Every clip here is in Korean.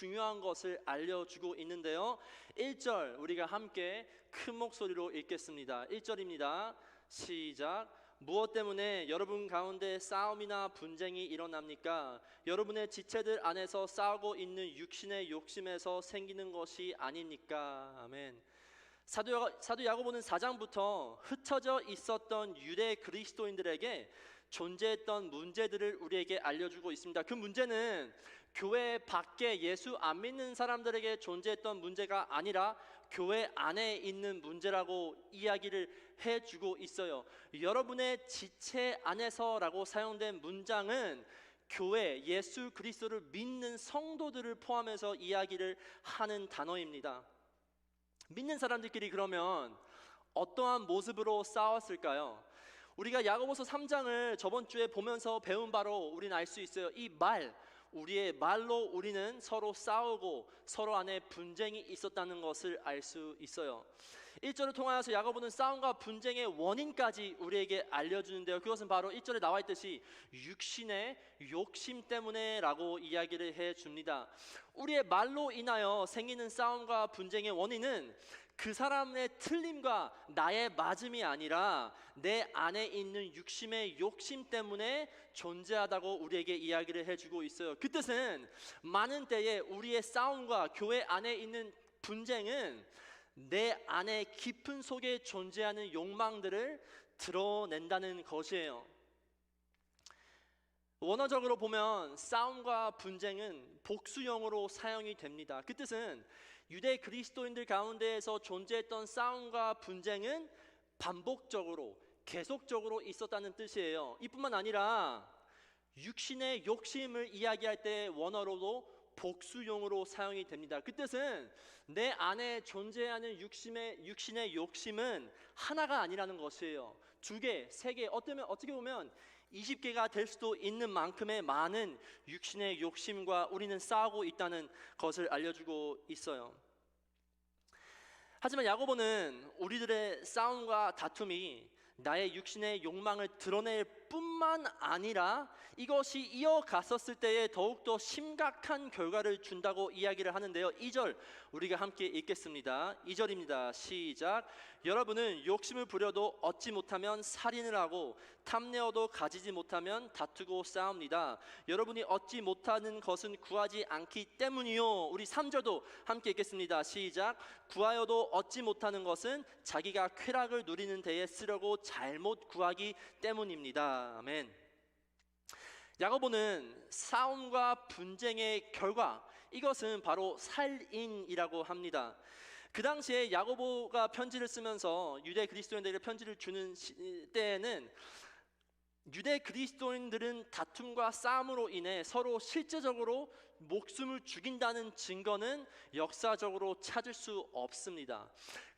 중요한 것을 알려주고 있는데요. 1절 우리가 함께 큰 목소리로 읽겠습니다. 1절입니다. 시작. 무엇 때문에 여러분 가운데 싸움이나 분쟁이 일어납니까? 여러분의 지체들 안에서 싸우고 있는 육신의 욕심에서 생기는 것이 아닙니까? 아멘. 사도 야고보는 4장부터 흩어져 있었던 유대 그리스도인들에게 존재했던 문제들을 우리에게 알려주고 있습니다. 그 문제는 교회 밖에 예수 안 믿는 사람들에게 존재했던 문제가 아니라 교회 안에 있는 문제라고 이야기를 해주고 있어요. 여러분의 지체 안에서라고 사용된 문장은 교회, 예수 그리스도를 믿는 성도들을 포함해서 이야기를 하는 단어입니다. 믿는 사람들끼리 그러면 어떠한 모습으로 싸웠을까요? 우리가 야고보서 3장을 저번 주에 보면서 배운 바로 우리는 알 수 있어요. 이 우리의 말로 우리는 서로 싸우고 서로 안에 분쟁이 있었다는 것을 알 수 있어요. 1절을 통하여서 야고보는 싸움과 분쟁의 원인까지 우리에게 알려주는데요. 그것은 바로 1절에 나와 있듯이 육신의 욕심 때문에 라고 이야기를 해줍니다. 우리의 말로 인하여 생기는 싸움과 분쟁의 원인은 그 사람의 틀림과 나의 맞음이 아니라 내 안에 있는 육심의 욕심 때문에 존재하다고 우리에게 이야기를 해주고 있어요. 그 뜻은 많은 때에 우리의 싸움과 교회 안에 있는 분쟁은 내 안에 깊은 속에 존재하는 욕망들을 드러낸다는 것이에요. 원어적으로 보면 싸움과 분쟁은 복수형으로 사용이 됩니다. 그 뜻은 유대 그리스도인들 가운데에서 존재했던 싸움과 분쟁은 반복적으로 계속적으로 있었다는 뜻이에요. 이뿐만 아니라 육신의 욕심을 이야기할 때 원어로도 복수용으로 사용이 됩니다. 그 뜻은 내 안에 존재하는 육신의 욕심은 하나가 아니라는 것이에요. 2개, 3개, 어떻게 보면 20개가 될 수도 있는 만큼의 많은 육신의 욕심과 우리는 싸우고 있다는 것을 알려주고 있어요. 하지만 야고보는 우리들의 싸움과 다툼이 나의 육신의 욕망을 드러낼 뿐만 아니라 이것이 이어갔었을 때에 더욱더 심각한 결과를 준다고 이야기를 하는데요. 2절 우리가 함께 읽겠습니다. 2절입니다. 시작. 여러분은 욕심을 부려도 얻지 못하면 살인을 하고 탐내어도 가지지 못하면 다투고 싸웁니다. 여러분이 얻지 못하는 것은 구하지 않기 때문이요. 우리 3절도 함께 읽겠습니다. 시작. 구하여도 얻지 못하는 것은 자기가 쾌락을 누리는 데에 쓰려고 잘못 구하기 때문입니다. 아멘. 야고보는 싸움과 분쟁의 결과, 이것은 바로 살인이라고 합니다. 그 당시에 야고보가 편지를 쓰면서 유대 그리스도인들에게 편지를 주는 때에는 유대 그리스도인들은 다툼과 싸움으로 인해 서로 실제적으로 목숨을 죽인다는 증거는 역사적으로 찾을 수 없습니다.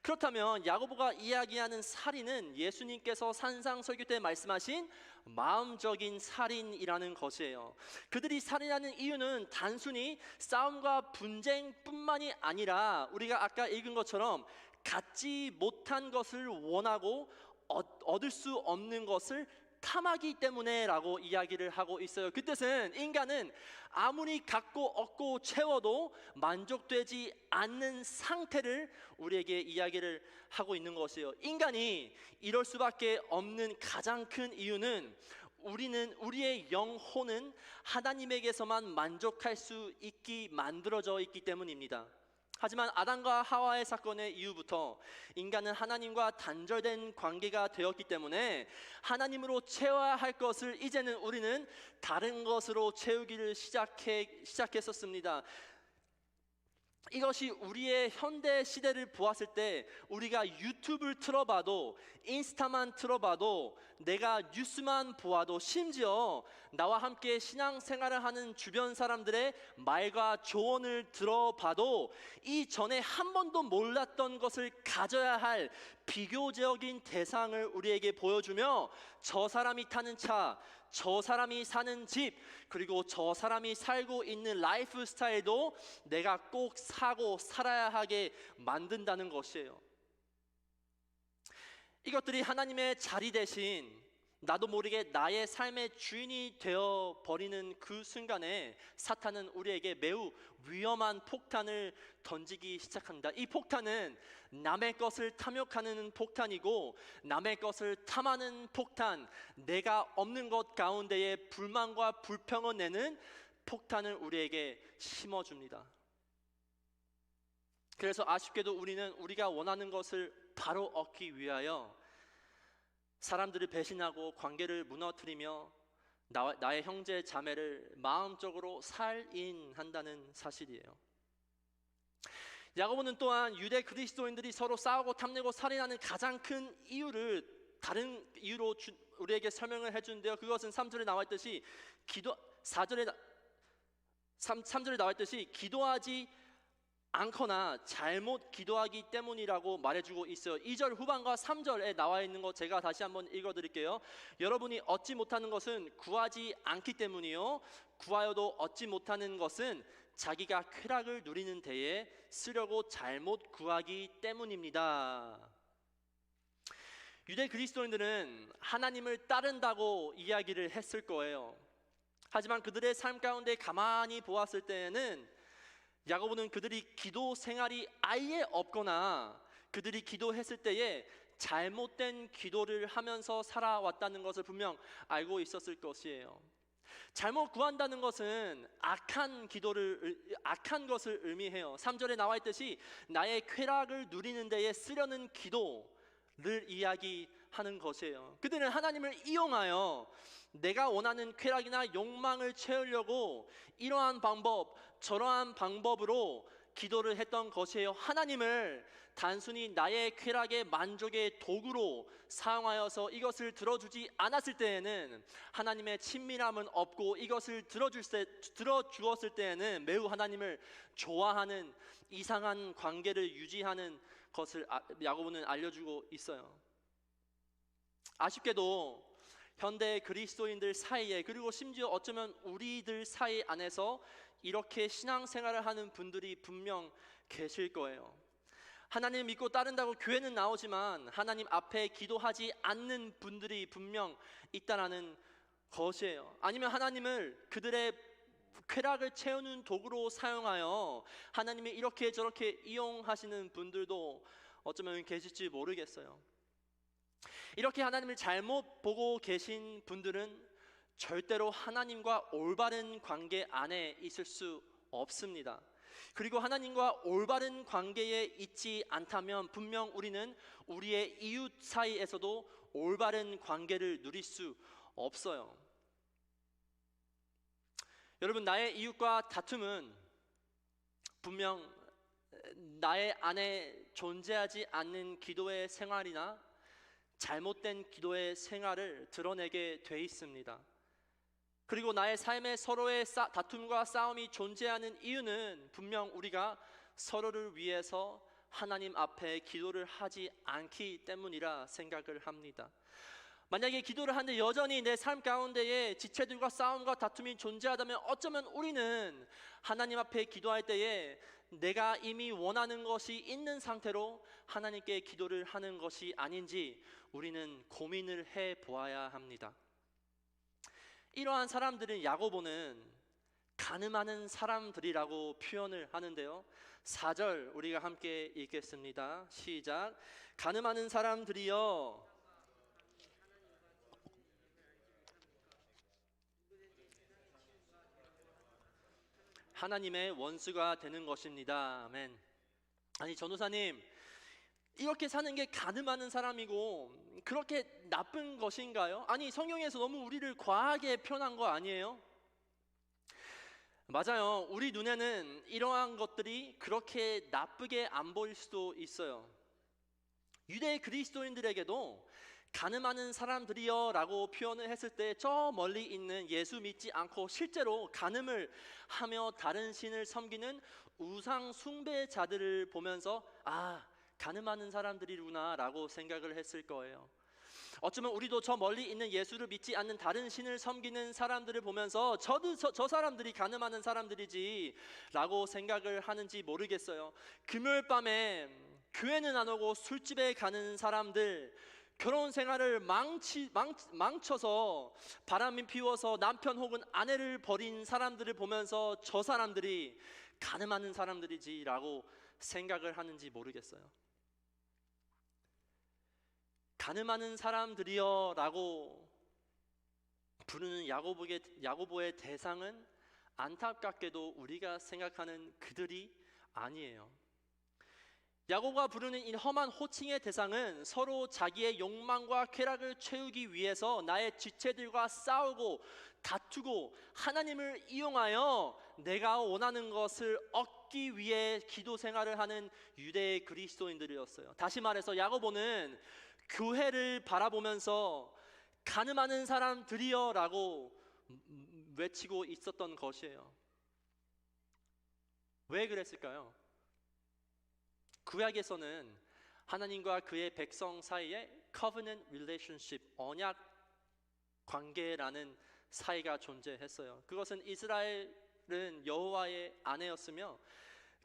그렇다면 야고보가 이야기하는 살인은 예수님께서 산상설교 때 말씀하신 마음적인 살인이라는 것이에요. 그들이 살인하는 이유는 단순히 싸움과 분쟁뿐만이 아니라 우리가 아까 읽은 것처럼 갖지 못한 것을 원하고 얻을 수 없는 것을 탐하기 때문에 라고 이야기를 하고 있어요. 그 뜻은 인간은 아무리 갖고 얻고 채워도 만족되지 않는 상태를 우리에게 이야기를 하고 있는 것이에요. 인간이 이럴 수밖에 없는 가장 큰 이유는 우리의 영혼은 하나님에게서만 만족할 수 있게 만들어져 있기 때문입니다. 하지만 아담과 하와의 사건의 이후부터 인간은 하나님과 단절된 관계가 되었기 때문에 하나님으로 채워야 할 것을 이제는 우리는 다른 것으로 채우기를 시작했었습니다. 이것이 우리의 현대 시대를 보았을 때 우리가 유튜브를 틀어봐도 인스타만 틀어봐도 내가 뉴스만 보아도 심지어 나와 함께 신앙생활을 하는 주변 사람들의 말과 조언을 들어봐도 이전에 한 번도 몰랐던 것을 가져야 할 비교적인 대상을 우리에게 보여주며 저 사람이 타는 차, 저 사람이 사는 집, 그리고 저 사람이 살고 있는 라이프 스타일도 내가 꼭 사고 살아야 하게 만든다는 것이에요. 이것들이 하나님의 자리 대신 나도 모르게 나의 삶의 주인이 되어 버리는 그 순간에 사탄은 우리에게 매우 위험한 폭탄을 던지기 시작합니다. 이 폭탄은 남의 것을 탐욕하는 폭탄이고, 남의 것을 탐하는 폭탄, 내가 없는 것 가운데에 불만과 불평을 내는 폭탄을 우리에게 심어줍니다. 그래서 아쉽게도 우리는 우리가 원하는 것을 바로 얻기 위하여 사람들을 배신하고 관계를 무너뜨리며 나의 형제 자매를 마음적으로 살인한다는 사실이에요. 야고보는 또한 유대 그리스도인들이 서로 싸우고 탐내고 살인하는 가장 큰 이유를 다른 이유로 우리에게 설명을 해주는데요. 그것은 3절에 나와 있듯이 3절에 나와 있듯이 기도하지 않거나 잘못 기도하기 때문이라고 말해주고 있어요. 2절 후반과 3절에 나와 있는 것 제가 다시 한번 읽어드릴게요. 여러분이 얻지 못하는 것은 구하지 않기 때문이요, 구하여도 얻지 못하는 것은 자기가 쾌락을 누리는 데에 쓰려고 잘못 구하기 때문입니다. 유대 그리스도인들은 하나님을 따른다고 이야기를 했을 거예요. 하지만 그들의 삶 가운데 가만히 보았을 때에는 야고보는 그들이 기도 생활이 아예 없거나 그들이 기도했을 때에 잘못된 기도를 하면서 살아왔다는 것을 분명 알고 있었을 것이에요. 잘못 구한다는 것은 악한 것을 의미해요. 3절에 나와 있듯이 나의 쾌락을 누리는 데에 쓰려는 기도를 이야기하는 것이에요. 그들은 하나님을 이용하여 내가 원하는 쾌락이나 욕망을 채우려고 이러한 방법 저러한 방법으로 기도를 했던 것이에요. 하나님을 단순히 나의 쾌락의 만족의 도구로 사용하여서 이것을 들어주지 않았을 때에는 하나님의 친밀함은 없고, 이것을 들어주었을 때에는 매우 하나님을 좋아하는 이상한 관계를 유지하는 것을 야고보는 알려주고 있어요. 아쉽게도 현대 그리스도인들 사이에, 그리고 심지어 어쩌면 우리들 사이 안에서 이렇게 신앙생활을 하는 분들이 분명 계실 거예요. 하나님을 믿고 따른다고 교회는 나오지만 하나님 앞에 기도하지 않는 분들이 분명 있다라는 것이에요. 아니면 하나님을 그들의 쾌락을 채우는 도구로 사용하여 하나님이 이렇게 저렇게 이용하시는 분들도 어쩌면 계실지 모르겠어요. 이렇게 하나님을 잘못 보고 계신 분들은 절대로 하나님과 올바른 관계 안에 있을 수 없습니다. 그리고 하나님과 올바른 관계에 있지 않다면 분명 우리는 우리의 이웃 사이에서도 올바른 관계를 누릴 수 없어요. 여러분, 나의 이웃과 다툼은 분명 나의 안에 존재하지 않는 기도의 생활이나 잘못된 기도의 생활을 드러내게 돼 있습니다. 그리고 나의 삶에 서로의 다툼과 싸움이 존재하는 이유는 분명 우리가 서로를 위해서 하나님 앞에 기도를 하지 않기 때문이라 생각을 합니다. 만약에 기도를 하는데 여전히 내 삶 가운데에 지체들과 싸움과 다툼이 존재하다면 어쩌면 우리는 하나님 앞에 기도할 때에 내가 이미 원하는 것이 있는 상태로 하나님께 기도를 하는 것이 아닌지 우리는 고민을 해 보아야 합니다. 이러한 사람들은 야고보는 가늠하는 사람들이라고 표현을 하는데요. 4절 우리가 함께 읽겠습니다. 시작. 가늠하는 사람들이여 하나님의 원수가 되는 것입니다. 아멘. 아니, 전도사님, 이렇게 사는 게 가늠하는 사람이고 그렇게 나쁜 것인가요? 아니, 성경에서 너무 우리를 과하게 표현한 거 아니에요? 맞아요. 우리 눈에는 이러한 것들이 그렇게 나쁘게 안 보일 수도 있어요. 유대 그리스도인들에게도 가늠하는 사람들이여 라고 표현을 했을 때 저 멀리 있는 예수 믿지 않고 실제로 가늠을 하며 다른 신을 섬기는 우상 숭배자들을 보면서 가늠하는 사람들이구나 라고 생각을 했을 거예요. 어쩌면 우리도 저 멀리 있는 예수를 믿지 않는 다른 신을 섬기는 사람들을 보면서 저 사람들이 가늠하는 사람들이지 라고 생각을 하는지 모르겠어요. 금요일 밤에 교회는 안 오고 술집에 가는 사람들, 결혼 생활을 망쳐서 바람이 피워서 남편 혹은 아내를 버린 사람들을 보면서 저 사람들이 가늠하는 사람들이지라고 생각을 하는지 모르겠어요. 가늠하는 사람들이여라고 부르는 야고보의 대상은 안타깝게도 우리가 생각하는 그들이 아니에요. 야고보가 부르는 이 험한 호칭의 대상은 서로 자기의 욕망과 쾌락을 채우기 위해서 나의 지체들과 싸우고 다투고 하나님을 이용하여 내가 원하는 것을 얻기 위해 기도 생활을 하는 유대 그리스도인들이었어요. 다시 말해서 야고보는 교회를 바라보면서 가늠하는 사람들이여라고 외치고 있었던 것이에요. 왜 그랬을까요? 구약에서는 하나님과 그의 백성 사이에 covenant relationship, 언약 관계라는 사이가 존재했어요. 그것은 이스라엘은 여호와의 아내였으며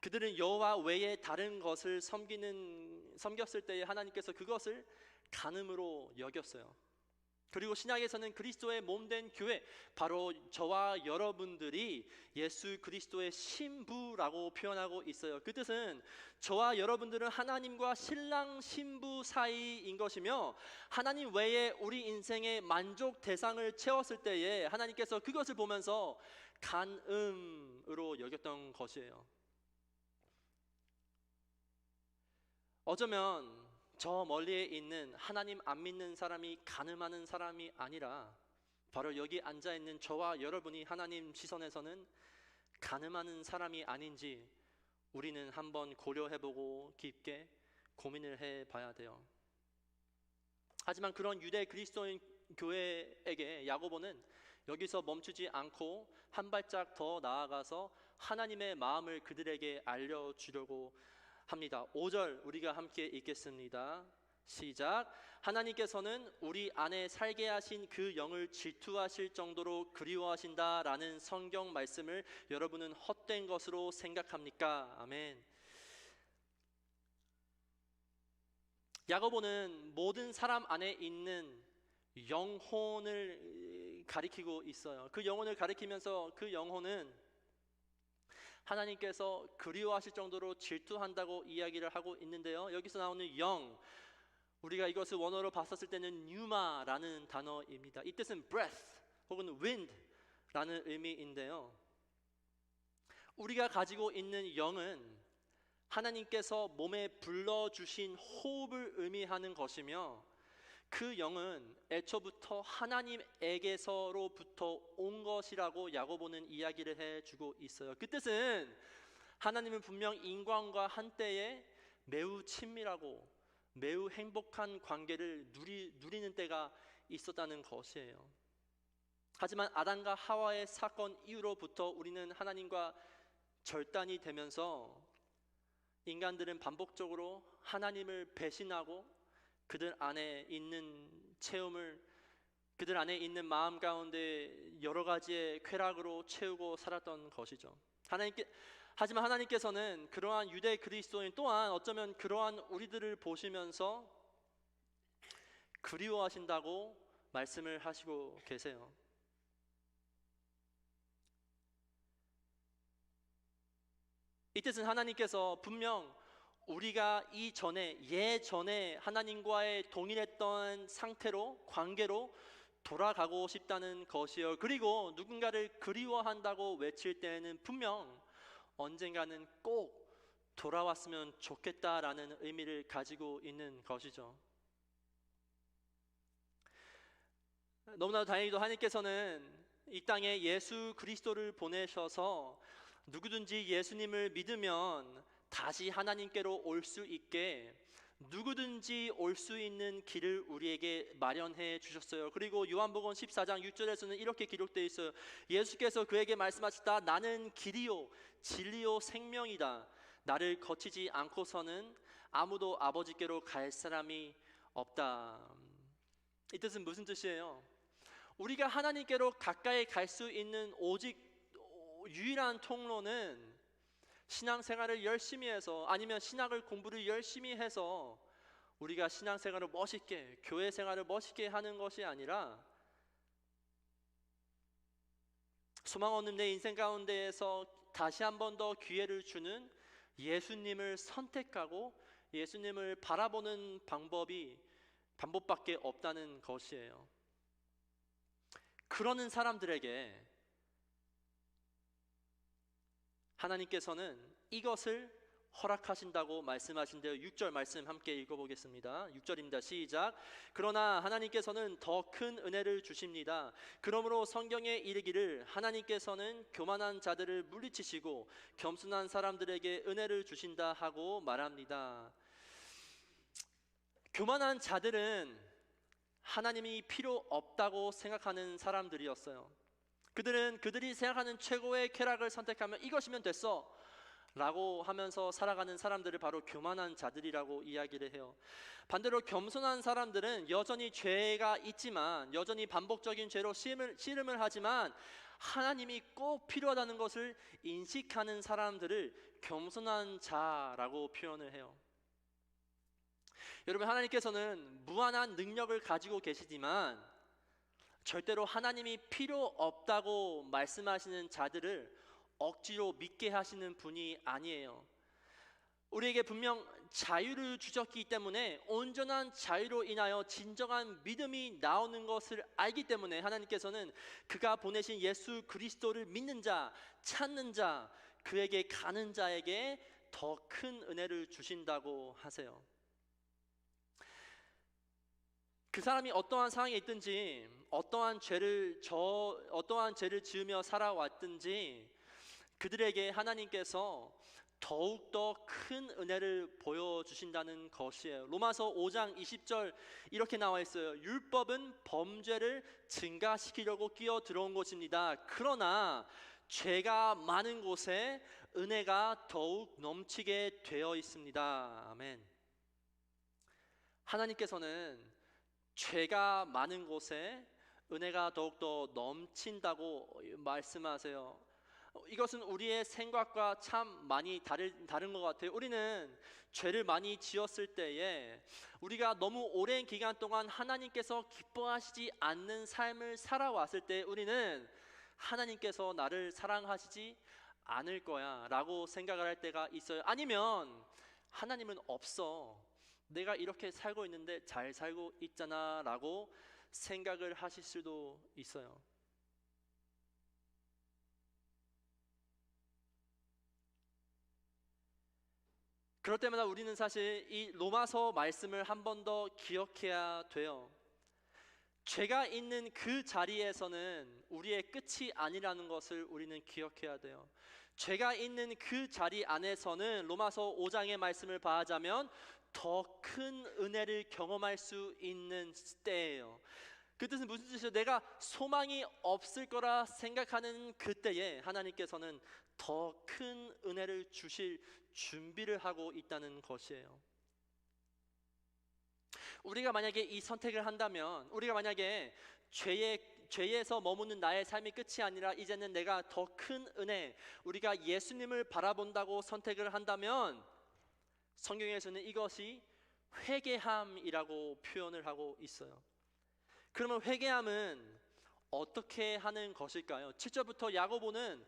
그들은 여호와 외에 다른 것을 섬겼을 때에 하나님께서 그것을 간음으로 여겼어요. 그리고 신약에서는 그리스도의 몸된 교회, 바로 저와 여러분들이 예수 그리스도의 신부라고 표현하고 있어요. 그 뜻은 저와 여러분들은 하나님과 신랑 신부 사이인 것이며 하나님 외에 우리 인생의 만족 대상을 채웠을 때에 하나님께서 그것을 보면서 간음으로 여겼던 것이에요. 어쩌면 저 멀리에 있는 하나님 안 믿는 사람이 간음하는 사람이 아니라 바로 여기 앉아있는 저와 여러분이 하나님 시선에서는 간음하는 사람이 아닌지 우리는 한번 고려해보고 깊게 고민을 해봐야 돼요. 하지만 그런 유대 그리스도인 교회에게 야고보는 여기서 멈추지 않고 한 발짝 더 나아가서 하나님의 마음을 그들에게 알려주려고 합니다. 5절 우리가 함께 읽겠습니다. 시작. 하나님께서는 우리 안에 살게 하신 그 영을 질투하실 정도로 그리워하신다라는 성경 말씀을 여러분은 헛된 것으로 생각합니까? 아멘. 야고보는 모든 사람 안에 있는 영혼을 가리키고 있어요. 그 영혼을 가리키면서 그 영혼은 하나님께서 그리워하실 정도로 질투한다고 이야기를 하고 있는데요. 여기서 나오는 영, 우리가 이것을 원어로 봤었을 때는 pneuma라는 단어입니다. 이 뜻은 breath 혹은 wind라는 의미인데요. 우리가 가지고 있는 영은 하나님께서 몸에 불러주신 호흡을 의미하는 것이며 그 영은 애초부터 하나님에게서로부터 온 것이라고 야고보는 이야기를 해주고 있어요. 그 뜻은 하나님은 분명 인간과 한때에 매우 친밀하고 매우 행복한 관계를 누리는 때가 있었다는 것이에요. 하지만 아담과 하와의 사건 이후로부터 우리는 하나님과 절단이 되면서 인간들은 반복적으로 하나님을 배신하고 그들 안에 있는 체험을 그들 안에 있는 마음 가운데 여러 가지의 쾌락으로 채우고 살았던 것이죠. 하지만 하나님께서는 그러한 유대 그리스도인 또한 어쩌면 그러한 우리들을 보시면서 그리워하신다고 말씀을 하시고 계세요. 이 뜻은 하나님께서 분명 우리가 예전에 하나님과의 동일했던 상태로 관계로 돌아가고 싶다는 것이요. 그리고 누군가를 그리워한다고 외칠 때에는 분명 언젠가는 꼭 돌아왔으면 좋겠다라는 의미를 가지고 있는 것이죠. 너무나도 다행히도 하나님께서는 이 땅에 예수 그리스도를 보내셔서 누구든지 예수님을 믿으면 다시 하나님께로 올 수 있게 누구든지 올 수 있는 길을 우리에게 마련해 주셨어요. 그리고 요한복음 14장 6절에서는 이렇게 기록되어 있어요. 예수께서 그에게 말씀하시다. 나는 길이요 진리요 생명이다. 나를 거치지 않고서는 아무도 아버지께로 갈 사람이 없다. 이 뜻은 무슨 뜻이에요? 우리가 하나님께로 가까이 갈 수 있는 오직 유일한 통로는 신앙생활을 열심히 해서 아니면 신학을 공부를 열심히 해서 우리가 신앙생활을 멋있게, 교회 생활을 멋있게 하는 것이 아니라 소망 없는 내 인생 가운데에서 다시 한 번 더 기회를 주는 예수님을 선택하고 예수님을 바라보는 방법밖에 없다는 것이에요. 그러는 사람들에게 하나님께서는 이것을 허락하신다고 말씀하신데요. 6절 말씀 함께 읽어보겠습니다. 6절입니다. 시작. 그러나 하나님께서는 더 큰 은혜를 주십니다. 그러므로 성경에 이르기를 하나님께서는 교만한 자들을 물리치시고 겸손한 사람들에게 은혜를 주신다 하고 말합니다. 교만한 자들은 하나님이 필요 없다고 생각하는 사람들이었어요. 그들이 생각하는 최고의 쾌락을 선택하면 이것이면 됐어 라고 하면서 살아가는 사람들을 바로 교만한 자들이라고 이야기를 해요. 반대로 겸손한 사람들은 여전히 죄가 있지만, 여전히 반복적인 죄로 씨름을 하지만 하나님이 꼭 필요하다는 것을 인식하는 사람들을 겸손한 자라고 표현을 해요. 여러분, 하나님께서는 무한한 능력을 가지고 계시지만 절대로 하나님이 필요 없다고 말씀하시는 자들을 억지로 믿게 하시는 분이 아니에요. 우리에게 분명 자유를 주셨기 때문에 온전한 자유로 인하여 진정한 믿음이 나오는 것을 알기 때문에 하나님께서는 그가 보내신 예수 그리스도를 믿는 자, 찾는 자, 그에게 가는 자에게 더 큰 은혜를 주신다고 하세요. 그 사람이 어떠한 상황에 있든지 어떠한 죄를 지으며 살아왔든지 그들에게 하나님께서 더욱더 큰 은혜를 보여주신다는 것이에요. 로마서 5장 20절 이렇게 나와 있어요. 율법은 범죄를 증가시키려고 끼어 들어온 것입니다. 그러나 죄가 많은 곳에 은혜가 더욱 넘치게 되어 있습니다. 아멘. 하나님께서는 죄가 많은 곳에 은혜가 더욱더 넘친다고 말씀하세요. 이것은 우리의 생각과 참 많이 다른 것 같아요. 우리는 죄를 많이 지었을 때에 우리가 너무 오랜 기간 동안 하나님께서 기뻐하시지 않는 삶을 살아왔을 때 우리는 하나님께서 나를 사랑하시지 않을 거야 라고 생각을 할 때가 있어요. 아니면 하나님은 없어, 내가 이렇게 살고 있는데 잘 살고 있잖아 라고 생각을 하실 수도 있어요. 그럴 때마다 우리는 사실 이 로마서 말씀을 한 번 더 기억해야 돼요. 죄가 있는 그 자리에서는 우리의 끝이 아니라는 것을 우리는 기억해야 돼요. 죄가 있는 그 자리 안에서는 로마서 5장의 말씀을 봐자면 더 큰 은혜를 경험할 수 있는 때예요. 그 뜻은 무슨 뜻이죠? 내가 소망이 없을 거라 생각하는 그때에 하나님께서는 더 큰 은혜를 주실 준비를 하고 있다는 것이에요. 우리가 만약에 이 선택을 한다면, 우리가 만약에 죄에서 머무는 나의 삶이 끝이 아니라 이제는 내가 더 큰 은혜, 우리가 예수님을 바라본다고 선택을 한다면 성경에서는 이것이 회개함이라고 표현을 하고 있어요. 그러면 회개함은 어떻게 하는 것일까요? 7절부터 야고보는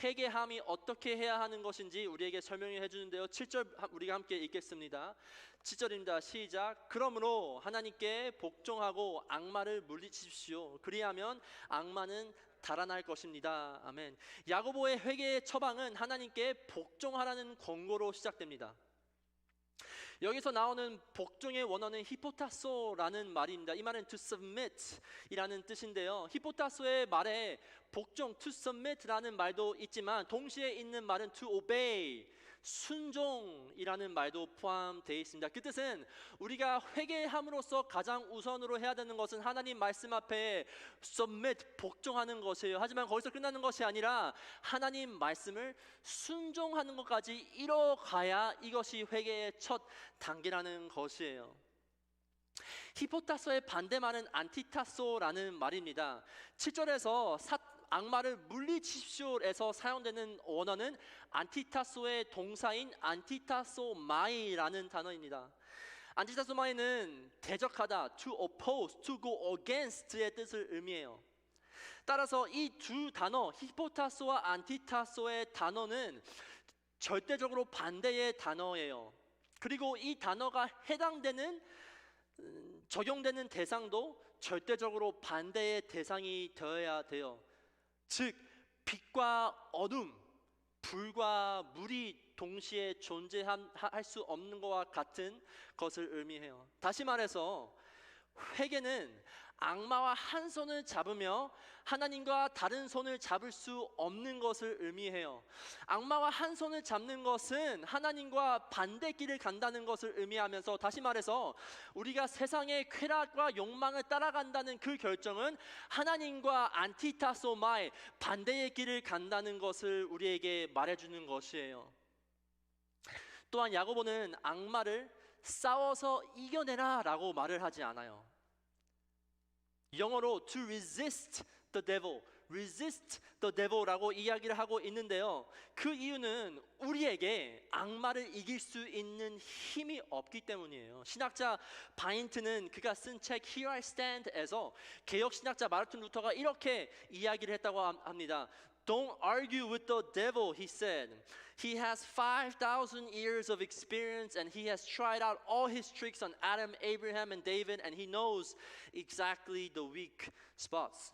회개함이 어떻게 해야 하는 것인지 우리에게 설명해 주는데요. 7절 우리가 함께 읽겠습니다. 7절입니다. 시작. 그러므로 하나님께 복종하고 악마를 물리치십시오. 그리하면 악마는 달아날 것입니다. 아멘. 야고보의 회개의 처방은 하나님께 복종하라는 권고로 시작됩니다. 여기서 나오는 복종의 원어는 히포타소라는 말입니다. 이 말은 to submit 이라는 뜻인데요. 히포타소의 말에 복종, to submit라는 말도 있지만 동시에 있는 말은 to obey, 순종이라는 말도 포함되어 있습니다. 그 뜻은 우리가 회개함으로써 가장 우선으로 해야 되는 것은 하나님 말씀 앞에 submit, 복종하는 것이에요. 하지만 거기서 끝나는 것이 아니라 하나님 말씀을 순종하는 것까지 이뤄가야 이것이 회개의 첫 단계라는 것이에요. 히포타소의 반대말은 안티타소라는 말입니다. 7절에서 악마를 물리치십시오에서 사용되는 원어는 안티타소의 동사인 안티타소마이라는 단어입니다. 안티타소마이는 대적하다, to oppose, to go against의 뜻을 의미해요. 따라서 이 두 단어, 히포타소와 안티타소의 단어는 절대적으로 반대의 단어예요. 그리고 이 단어가 해당되는 적용되는 대상도 절대적으로 반대의 대상이 되어야 돼요. 즉 빛과 어둠, 불과 물이 동시에 존재할 수 없는 것과 같은 것을 의미해요. 다시 말해서 회개는 악마와 한 손을 잡으며 하나님과 다른 손을 잡을 수 없는 것을 의미해요. 악마와 한 손을 잡는 것은 하나님과 반대길을 간다는 것을 의미하면서, 다시 말해서 우리가 세상의 쾌락과 욕망을 따라간다는 그 결정은 하나님과 안티타소마의 반대의 길을 간다는 것을 우리에게 말해주는 것이에요. 또한 야고보는 악마를 싸워서 이겨내라 라고 말을 하지 않아요. 영어로 to resist the devil, resist the devil라고 이야기를 하고 있는데요. 그 이유는 우리에게 악마를 이길 수 있는 힘이 없기 때문이에요. 신학자 바인트는 그가 쓴 책 Here I Stand에서 개혁 신학자 마르틴 루터가 이렇게 이야기를 했다고 합니다. Don't argue with the devil, he said. He has 5,000 years of experience and he has tried out all his tricks on Adam, Abraham, and David, and he knows exactly the weak spots.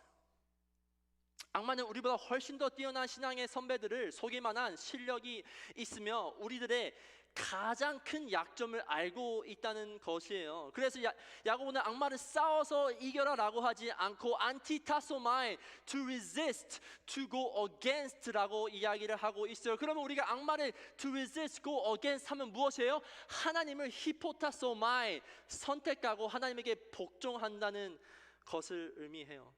악마는 우리보다 훨씬 더 뛰어난 신앙의 선배들을 속일 만한 실력이 있으며 우리들의 가장 큰 약점을 알고 있다는 것이에요. 그래서 야고보는 악마를 싸워서 이겨라라고 하지 않고 안티타소마이, to resist, to go against라고 이야기를 하고 있어요. 그러면 우리가 악마를 to resist, go against 하면 무엇이에요? 하나님을 히포타소마이, 선택하고 하나님에게 복종한다는 것을 의미해요.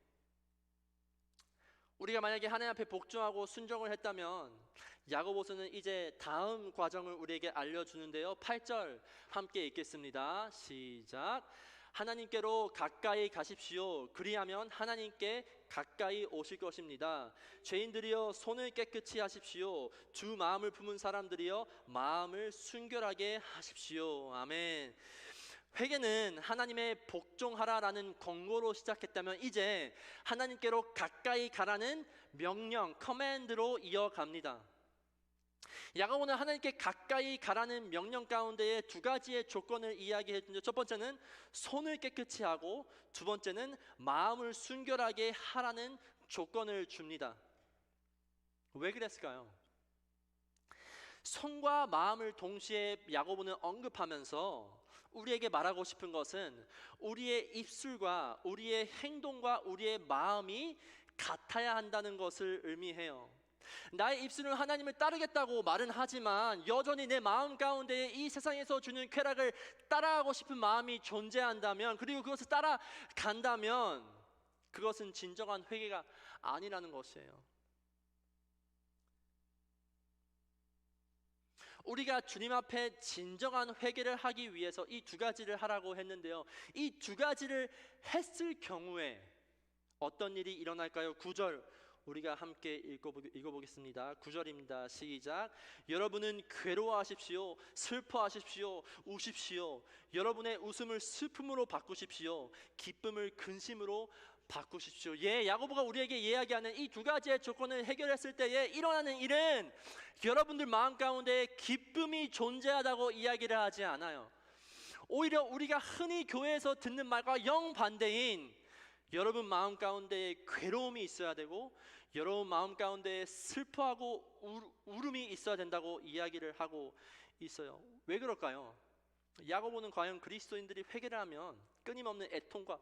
우리가 만약에 하나님 앞에 복종하고 순종을 했다면 야고보서는 이제 다음 과정을 우리에게 알려주는데요. 8절 함께 읽겠습니다. 시작. 하나님께로 가까이 가십시오. 그리하면 하나님께 가까이 오실 것입니다. 죄인들이여 손을 깨끗이 하십시오. 주 마음을 품은 사람들이여 마음을 순결하게 하십시오. 아멘. 회개는 하나님의 복종하라라는 권고로 시작했다면 이제 하나님께로 가까이 가라는 명령, 커맨드로 이어갑니다. 야고보는 하나님께 가까이 가라는 명령 가운데에 두 가지의 조건을 이야기했는데, 첫 번째는 손을 깨끗이 하고 두 번째는 마음을 순결하게 하라는 조건을 줍니다. 왜 그랬을까요? 손과 마음을 동시에 야고보는 언급하면서 우리에게 말하고 싶은 것은 우리의 입술과 우리의 행동과 우리의 마음이 같아야 한다는 것을 의미해요. 나의 입술은 하나님을 따르겠다고 말은 하지만 여전히 내 마음 가운데 이 세상에서 주는 쾌락을 따라가고 싶은 마음이 존재한다면, 그리고 그것을 따라간다면 그것은 진정한 회개가 아니라는 것이에요. 우리가 주님 앞에 진정한 회개를 하기 위해서 이 두 가지를 하라고 했는데요. 이 두 가지를 했을 경우에 어떤 일이 일어날까요? 9절 우리가 함께 읽어보겠습니다. 9절입니다. 시작. 여러분은 괴로워하십시오. 슬퍼하십시오. 우십시오. 여러분의 웃음을 슬픔으로 바꾸십시오. 기쁨을 근심으로 바꾸십시오. 야고보가 우리에게 이야기하는 이 두 가지의 조건을 해결했을 때에 일어나는 일은 여러분들 마음 가운데 기쁨이 존재하다고 이야기를 하지 않아요. 오히려 우리가 흔히 교회에서 듣는 말과 영반대인 여러분 마음 가운데 괴로움이 있어야 되고 여러분 마음 가운데 슬퍼하고 울음이 있어야 된다고 이야기를 하고 있어요. 왜 그럴까요? 야고보는 과연 그리스도인들이 회개를 하면 끊임없는 애통과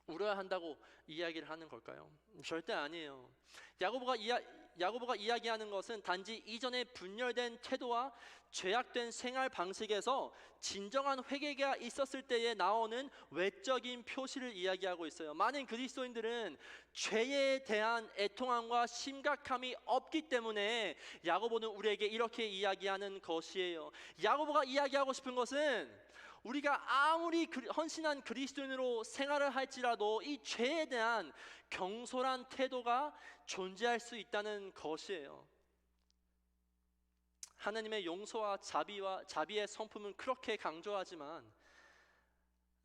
울어야 한다고 이야기를 하는 걸까요? 절대 아니에요. 야고보가 이야기하는 것은 단지 이전에 분열된 태도와 죄악된 생활 방식에서 진정한 회개가 있었을 때에 나오는 외적인 표시를 이야기하고 있어요. 많은 그리스도인들은 죄에 대한 애통함과 심각함이 없기 때문에 야고보는 우리에게 이렇게 이야기하는 것이에요. 야고보가 이야기하고 싶은 것은 우리가 아무리 헌신한 그리스도인으로 생활을 할지라도 이 죄에 대한 경솔한 태도가 존재할 수 있다는 것이에요. 하나님의 용서와 자비의 성품은 그렇게 강조하지만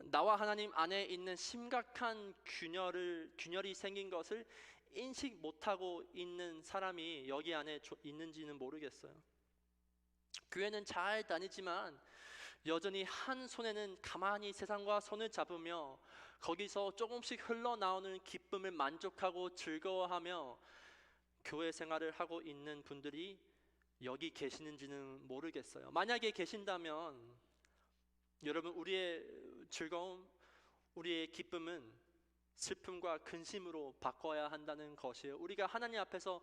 나와 하나님 안에 있는 심각한 균열이 생긴 것을 인식 못하고 있는 사람이 여기 안에 있는지는 모르겠어요. 교회는 잘 다니지만 여전히 한 손에는 가만히 세상과 손을 잡으며 거기서 조금씩 흘러나오는 기쁨을 만족하고 즐거워하며 교회 생활을 하고 있는 분들이 여기 계시는지는 모르겠어요. 만약에 계신다면 여러분, 우리의 즐거움, 우리의 기쁨은 슬픔과 근심으로 바꿔야 한다는 것이에요. 우리가 하나님 앞에서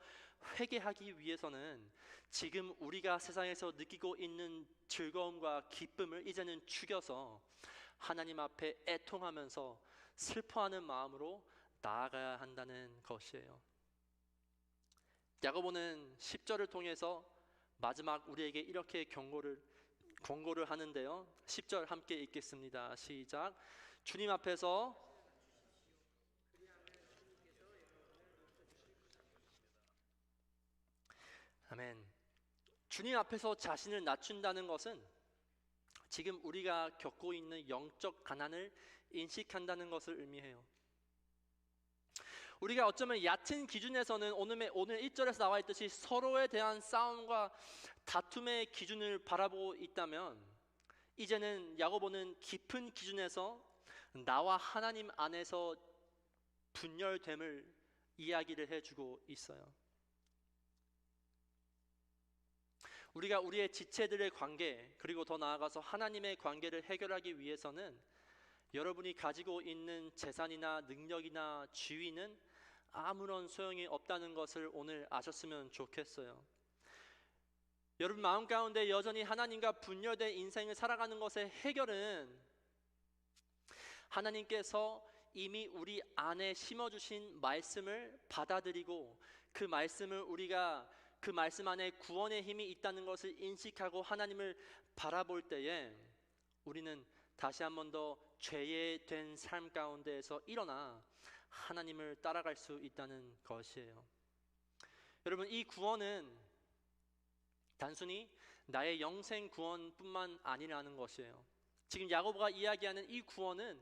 회개하기 위해서는 지금 우리가 세상에서 느끼고 있는 즐거움과 기쁨을 이제는 죽여서 하나님 앞에 애통하면서 슬퍼하는 마음으로 나아가야 한다는 것이에요. 야고보는 10절을 통해서 마지막 우리에게 이렇게 권고를 하는데요. 10절 함께 읽겠습니다. 시작. 주님 앞에서 아멘. 주님 앞에서 자신을 낮춘다는 것은 지금 우리가 겪고 있는 영적 가난을 인식한다는 것을 의미해요. 우리가 어쩌면 얕은 기준에서는 오늘 1절에서 나와 있듯이 서로에 대한 싸움과 다툼의 기준을 바라보고 있다면 이제는 야고보는 깊은 기준에서 나와 하나님 안에서 분열됨을 이야기를 해주고 있어요. 우리가 우리의 지체들의 관계, 그리고 더 나아가서 하나님의 관계를 해결하기 위해서는 여러분이 가지고 있는 재산이나 능력이나 지위는 아무런 소용이 없다는 것을 오늘 아셨으면 좋겠어요. 여러분 마음 가운데 여전히 하나님과 분열된 인생을 살아가는 것의 해결은 하나님께서 이미 우리 안에 심어주신 말씀을 받아들이고 그 말씀 안에 구원의 힘이 있다는 것을 인식하고 하나님을 바라볼 때에 우리는 다시 한 번 더 죄된 삶 가운데에서 일어나 하나님을 따라갈 수 있다는 것이에요. 여러분, 이 구원은 단순히 나의 영생 구원뿐만 아니라는 것이에요. 지금 야고보가 이야기하는 이 구원은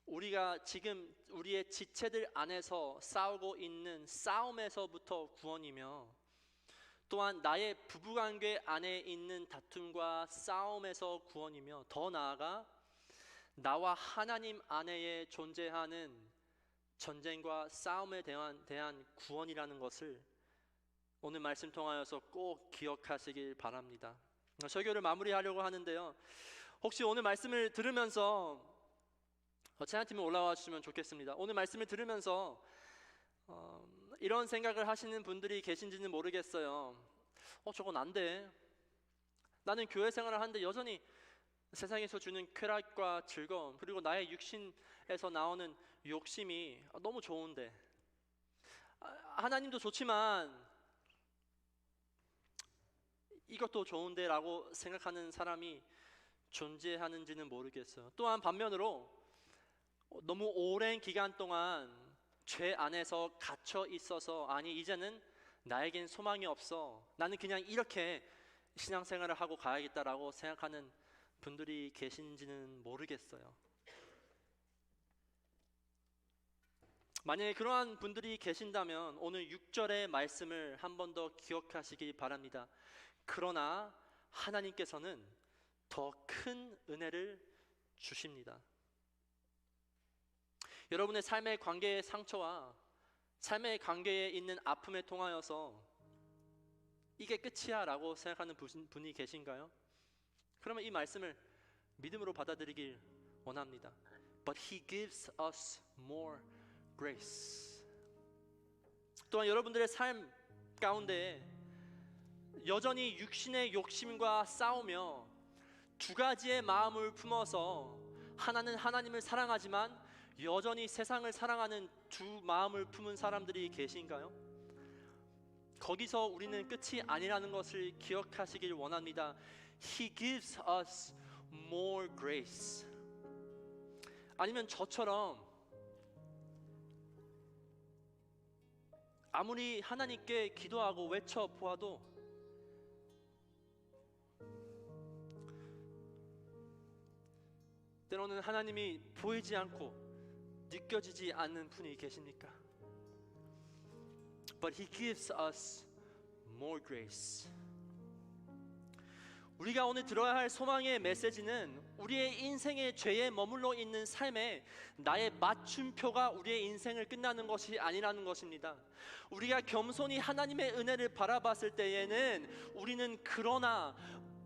우리가 지금 우리의 지체들 안에서 싸우고 있는 싸움에서부터 구원이며, 또한 나의 부부관계 안에 있는 다툼과 싸움에서 구원이며, 더 나아가 나와 하나님 안에 존재하는 전쟁과 싸움에 대한 구원이라는 것을 오늘 말씀 통하여서 꼭 기억하시길 바랍니다. 설교를 마무리하려고 하는데요, 혹시 오늘 말씀을 들으면서 찬양팀에 올라와 주시면 좋겠습니다. 오늘 말씀을 들으면서 이런 생각을 하시는 분들이 계신지는 모르겠어요. 저건 안 돼. 나는 교회 생활을 하는데 여전히 세상에서 주는 쾌락과 즐거움, 그리고 나의 육신에서 나오는 욕심이 너무 좋은데, 하나님도 좋지만 이것도 좋은데 라고 생각하는 사람이 존재하는지는 모르겠어요. 또한 반면으로 너무 오랜 기간 동안 죄 안에서 갇혀 있어서 아니 이제는 나에겐 소망이 없어, 나는 그냥 이렇게 신앙생활을 하고 가야겠다라고 생각하는 분들이 계신지는 모르겠어요. 만약에 그러한 분들이 계신다면 오늘 6절의 말씀을 한 번 더 기억하시기 바랍니다. 그러나 하나님께서는 더 큰 은혜를 주십니다. 여러분의 삶의 관계의 상처와 삶의 관계에 있는 아픔에 통하여서 이게 끝이야 라고 생각하는 분이 계신가요? 그러면 이 말씀을 믿음으로 받아들이길 원합니다. But He gives us more grace. 또한 여러분들의 삶 가운데 여전히 육신의 욕심과 싸우며 두 가지의 마음을 품어서 하나는 하나님을 사랑하지만 여전히 세상을 사랑하는 두 마음을 품은 사람들이 계신가요? 거기서 우리는 끝이 아니라는 것을 기억하시길 원합니다. He gives us more grace. 아니면 저처럼 아무리 하나님께 기도하고 외쳐 보아도 때로는 하나님이 보이지 않고 느껴지지 않는 분이 계십니까? But He gives us more grace. 우리가 오늘 들어야 할 소망의 메시지는 우리의 인생의 죄에 머물러 있는 삶에 나의 맞춤표가 우리의 인생을 끝나는 것이 아니라는 것입니다. 우리가 겸손히 하나님의 은혜를 바라봤을 때에는 우리는 그러나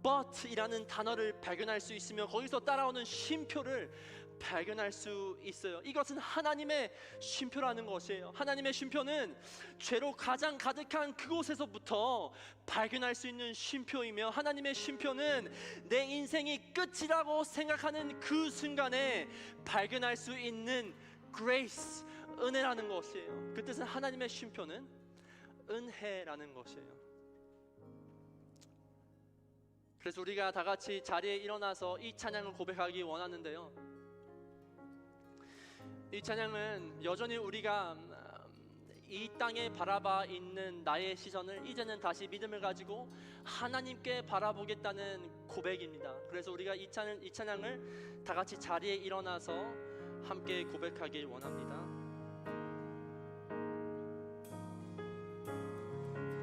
but 이라는 단어를 발견할 수 있으며 거기서 따라오는 쉼표를 발견할 수 있어요. 이것은 하나님의 쉼표라는 것이에요. 하나님의 쉼표는 죄로 가장 가득한 그곳에서부터 발견할 수 있는 쉼표이며, 하나님의 쉼표는 내 인생이 끝이라고 생각하는 그 순간에 발견할 수 있는 grace, 은혜라는 것이에요. 그 뜻은 하나님의 쉼표는 은혜라는 것이에요. 그래서 우리가 다 같이 자리에 일어나서 이 찬양을 고백하기 원하는데요, 이 찬양은 여전히 우리가 이 땅에 바라봐 있는 나의 시선을 이제는 다시 믿음을 가지고 하나님께 바라보겠다는 고백입니다. 그래서 우리가 이 찬양을 다 같이 자리에 일어나서 함께 고백하길 원합니다.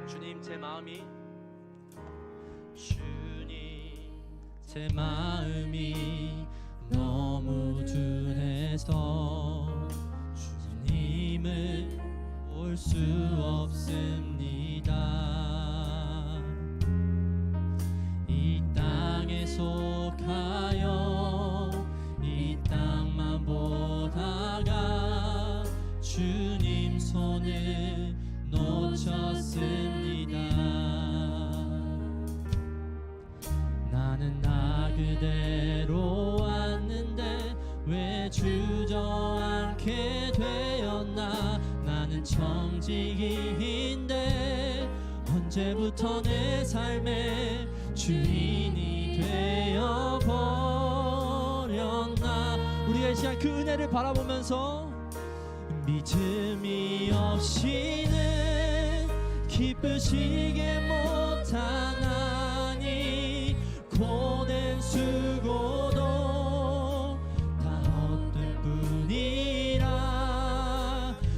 주님, 제 마음이 너무 둔해서 주님을 볼 수 없습니다. 이 땅에 속하여 이 땅만 보다가 주님 손을 놓쳤습니다. 나는 나 그대로 왔는데 왜 주저앉게 되었나. 나는 청지기인데 언제부터 내 삶의 주인이 되어버렸나. 우리가 이 시간 그 은혜를 바라보면서 믿음이 없이는 기쁘시게 못하나니 고된 수고도 다 헛될 뿐이라.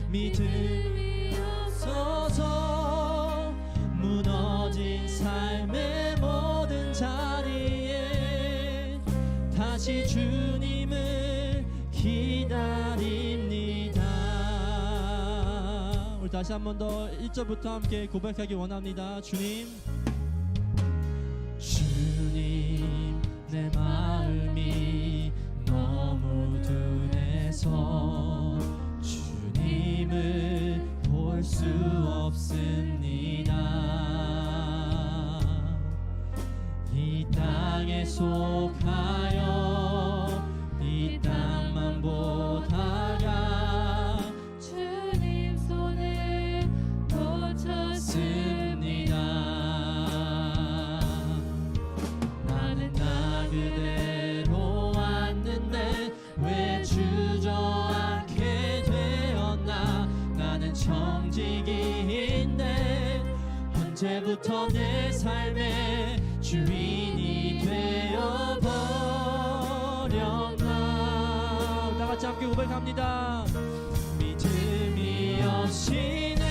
믿음이 없어서 무너진 삶의 모든 자리에 다시 주님을 기다립니다. 우리 다시 한 번 더 1절부터 함께 고백하기 원합니다. 주님, 내 마음이 너무 둔해서 주님을 볼 수 없습니다. 이 땅에 속하여 이 땅만 보다가 주님 손을 놓쳤습니다. 나는 나 그대로 왔는데 왜 주저앉게 되었나. 나는 청지기인데 언제부터 내 삶의 주인이 되어버렸나. 다 같이 함께 고백합니다. 믿음이 없이는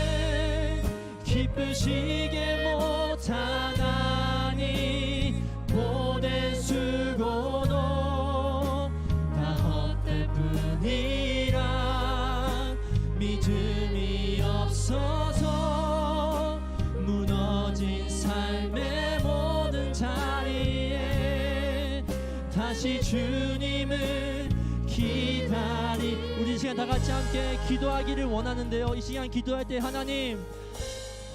기쁘시게 못하나니 고된 수고도 다 헛될 뿐이라. 믿음이 없어서 무너진 삶의 모든 자리에 다시 주님을 기다리. 우리 이 시간 다 같이 함께 기도하기를 원하는데요, 이 시간 기도할 때 하나님,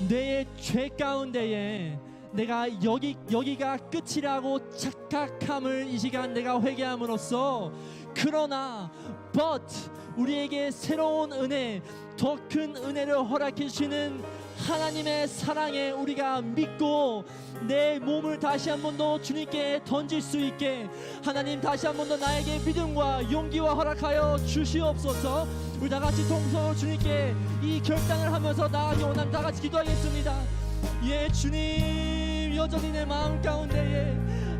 내 죄 가운데에 내가 여기가 끝이라고 착각함을 이 시간 내가 회개함으로써, 그러나 but 우리에게 새로운 은혜, 더 큰 은혜를 허락해 주시는 하나님의 사랑에 우리가 믿고 내 몸을 다시 한 번 더 주님께 던질 수 있게 하나님 다시 한 번 더 나에게 믿음과 용기와 허락하여 주시옵소서. 우리 다 같이 통성으로 주님께 이 결단을 하면서 나아가기 원하는 다 같이 기도하겠습니다. 예, 주님, 여전히 내 마음 가운데에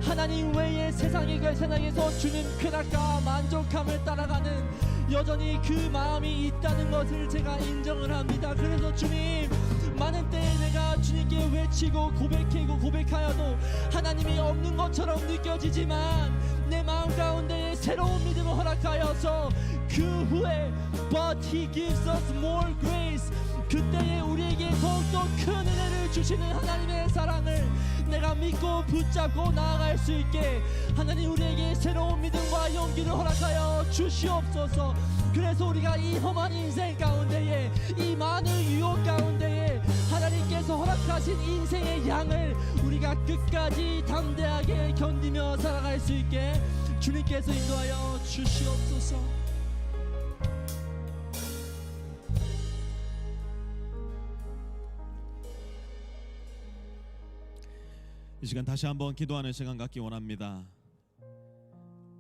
하나님 외에 세상에서 주는 쾌락과 만족함을 따라가는 여전히 그 마음이 있다는 것을 제가 인정을 합니다. 그래서 주님, 많은 때에 내가 주님께 외치고 고백하여도 하나님이 없는 것처럼 느껴지지만 내 마음 가운데 새로운 믿음을 허락하여서 그 후에 But He gives us more grace, 그때에 우리에게 더욱더 큰 은혜를 주시는 하나님의 사랑을 내가 믿고 붙잡고 나아갈 수 있게 하나님 우리에게 새로운 믿음과 용기를 허락하여 주시옵소서. 그래서 우리가 이 험한 인생 가운데에, 이 많은 유혹 가운데에 하나님께서 허락하신 인생의 양을 우리가 끝까지 담대하게 견디며 살아갈 수 있게 주님께서 인도하여 주시옵소서. 이 시간 다시 한번 기도하는 시간 갖기 원합니다.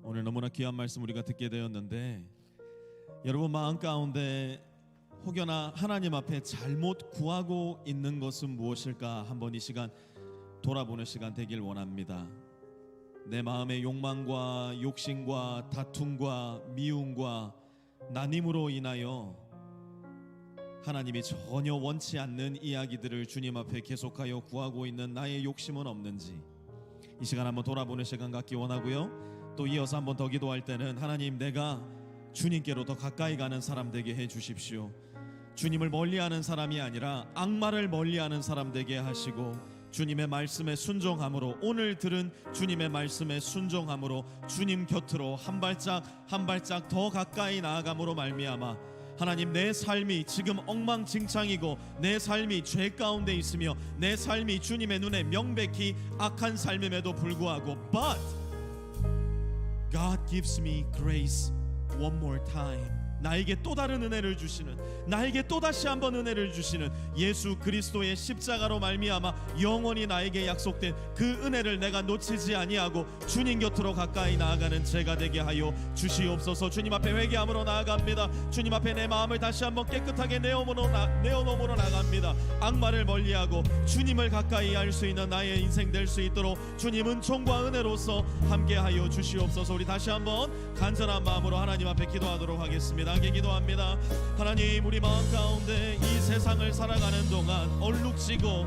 오늘 너무나 귀한 말씀 우리가 듣게 되었는데, 여러분 마음 가운데 혹여나 하나님 앞에 잘못 구하고 있는 것은 무엇일까 한번 이 시간 돌아보는 시간 되길 원합니다. 내 마음의 욕망과 욕심과 다툼과 미움과 나님으로 인하여 하나님이 전혀 원치 않는 이야기들을 주님 앞에 계속하여 구하고 있는 나의 욕심은 없는지 이 시간 한번 돌아보는 시간 갖기 원하고요. 또 이어서 한번 더 기도할 때는 하나님, 내가 주님께로 더 가까이 가는 사람 되게 해 주십시오. 주님을 멀리하는 사람이 아니라 악마를 멀리하는 사람 되게 하시고, 주님의 말씀에 순종함으로, 오늘 들은 주님의 말씀에 순종함으로 주님 곁으로 한 발짝 한 발짝 더 가까이 나아감으로 말미암아 하나님, 내 삶이 지금 엉망진창이고 내 삶이 죄 가운데 있으며 내 삶이 주님의 눈에 명백히 악한 삶임에도 불구하고 But God gives me grace one more time. 나에게 또 다른 은혜를 주시는, 나에게 또다시 한번 은혜를 주시는 예수 그리스도의 십자가로 말미암아 영원히 나에게 약속된 그 은혜를 내가 놓치지 아니하고 주님 곁으로 가까이 나아가는 제가 되게 하여 주시옵소서. 주님 앞에 회개함으로 나아갑니다. 주님 앞에 내 마음을 다시 한번 깨끗하게 내어놓음으로 나갑니다. 악마를 멀리하고 주님을 가까이 할 수 있는 나의 인생 될 수 있도록 주님 은총과 은혜로서 함께하여 주시옵소서. 우리 다시 한번 간절한 마음으로 하나님 앞에 기도하도록 하겠습니다. 함께 기도합니다. 하나님, 우리 마음 가운데 이 세상을 살아가는 동안 얼룩지고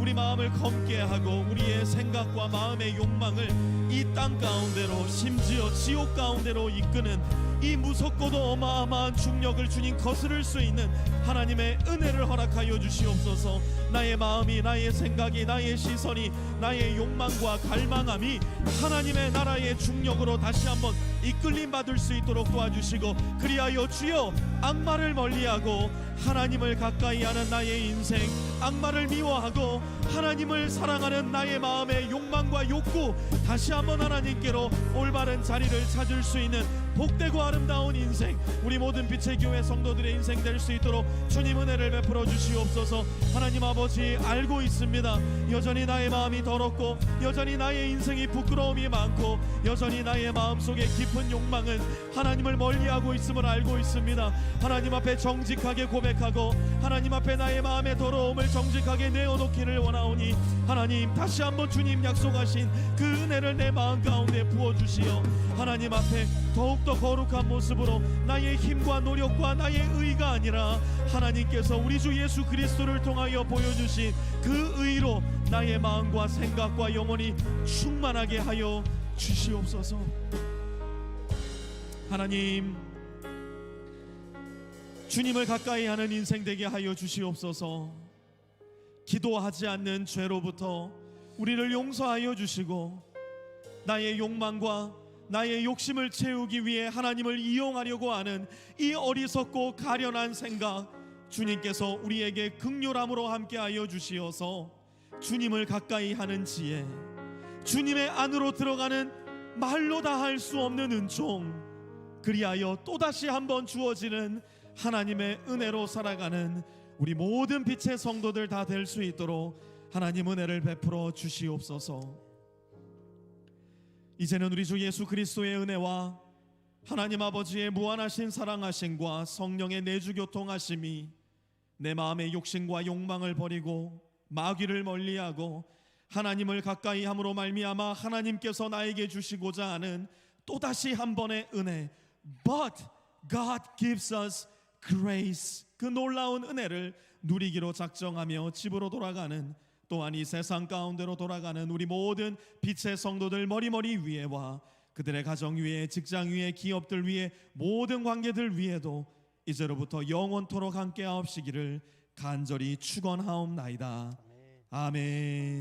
우리 마음을 검게 하고 우리의 생각과 마음의 욕망을 이 땅 가운데로, 심지어 지옥 가운데로 이끄는 이 무섭고도 어마어마한 중력을 주님 거스를 수 있는 하나님의 은혜를 허락하여 주시옵소서. 나의 마음이, 나의 생각이, 나의 시선이, 나의 욕망과 갈망함이 하나님의 나라의 중력으로 다시 한번 이끌림 받을 수 있도록 도와주시고, 그리하여 주여 악마를 멀리하고 하나님을 가까이 하는 나의 인생, 악마를 미워하고 하나님을 사랑하는 나의 마음의 욕망과 욕구 다시 한번 하나님께로 올바른 자리를 찾을 수 있는 복되고 아름다운 인생, 우리 모든 빛의 교회 성도들의 인생 될 수 있도록 주님 은혜를 베풀어 주시옵소서. 하나님 아버지, 알고 있습니다. 여전히 나의 마음이 더럽고 여전히 나의 인생이 부끄러움이 많고 여전히 나의 마음속에 깊은 욕망은 하나님을 멀리하고 있음을 알고 있습니다. 하나님 앞에 정직하게 고백하고 하나님 앞에 나의 마음의 더러움을 정직하게 내어놓기를 원하오니, 하나님 다시 한번 주님 약속하신 그 은혜를 내 마음 가운데 부어주시어 하나님 앞에 더욱더 거룩한 모습으로 나의 힘과 노력과 나의 의가 아니라 하나님께서 우리 주 예수 그리스도를 통하여 보여주신 그 의로 나의 마음과 생각과 영혼이 충만하게 하여 주시옵소서. 하나님, 주님을 가까이 하는 인생 되게 하여 주시옵소서. 기도하지 않는 죄로부터 우리를 용서하여 주시고, 나의 욕망과 나의 욕심을 채우기 위해 하나님을 이용하려고 하는 이 어리석고 가련한 생각, 주님께서 우리에게 긍휼함으로 함께하여 주시어서 주님을 가까이 하는 지혜, 주님의 안으로 들어가는 말로 다 할 수 없는 은총, 그리하여 또다시 한번 주어지는 하나님의 은혜로 살아가는 우리 모든 빛의 성도들 다 될 수 있도록 하나님 은혜를 베풀어 주시옵소서. 이제는 우리 주 예수 그리스도의 은혜와 하나님 아버지의 무한하신 사랑하심과 성령의 내주교통하심이 내 마음의 욕심과 욕망을 버리고 마귀를 멀리하고 하나님을 가까이 함으로 말미암아 하나님께서 나에게 주시고자 하는 또다시 한 번의 은혜, but God gives us grace, 그 놀라운 은혜를 누리기로 작정하며 집으로 돌아가는, 또한 이 세상 가운데로 돌아가는 우리 모든 빛의 성도들 머리머리 위에와 그들의 가정 위에, 직장 위에, 기업들 위에, 모든 관계들 위에도 이제로부터 영원토록 함께하옵시기를 간절히 축원하옵나이다. 아멘.